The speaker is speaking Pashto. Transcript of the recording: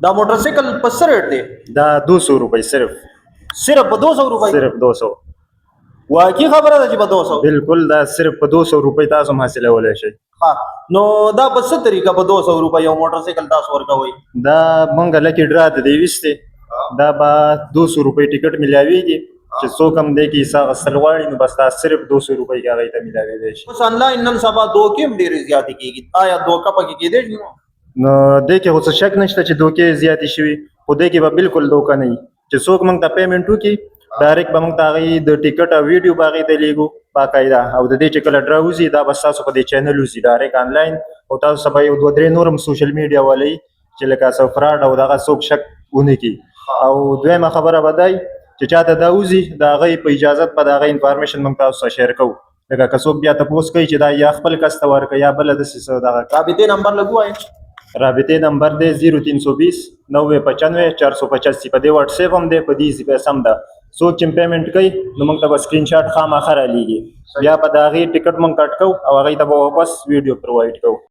دا موټرسایکل په څه ریټ دی؟ دا 200 روپۍ صرف په 200 روپۍ؟ صرف 200. واقعي خبره ده چې په 200؟ بالکل دا صرف په 200 روپۍ تاسو هم حاصلولی شئ. نو دا په څه طریقه په 200 روپۍ یو موټرسایکل تاسو ورکوئ؟ دا مونږ لکې ډرا ته دی ویستې، دا به 200 روپۍ ټیکټ میلاویږي چې څوک هم دی کې حصه اخیستل غواړي نو بس دا صرف 200 روپۍ کې هغوی ته میلاویدی شي. اوس انلاین نن سبا دوکې هم ډېرې زیاتې کېږي، آیا دوکه پکې کېدی شي؟ نو دې کې خو څه شک نشته چې دوکې زیاتې شوي، خو دې کې به بالکل دوکه نه وي چې څوک موږ ته پیمنټ وکړي ډایرکټ به موږ ته هغوی د ټیکټ او ویډیو به هغوی ته لیږو باقاعده، او د دې چې کله ډرا وځي دا به ستاسو په دې چینل وځي ډایرکټ آنلاین، او تاسو ته به یو دوه درې نور هم سوشل میډیا والۍ چې لکه څه فراډ او دغه څوک شک ونه کړي. او دویمه خبره به دی چې چاته دا وځي د هغوی په اجازت به د هغه انفارمیشن موږ تاسو ته شیر کوو. لکه که څوک بیا تپوس کوي چې دا یا خپل کس ته ورکړه یا بله داسې څه دغه. رابطې نمبر لږ ووایئ. رابطې نمبر دی 0320 9095 485. په دې واتساپ هم دی، په دې جی پی ایس هم ده. څوک چې پیمنټ کوي نو موږ ته به سکرین شاټ خامخا رالیږي، بیا به د هغې ټیکټ موږ کټ کوو او هغوی ته به واپس ویډیو پرووایډ کوو.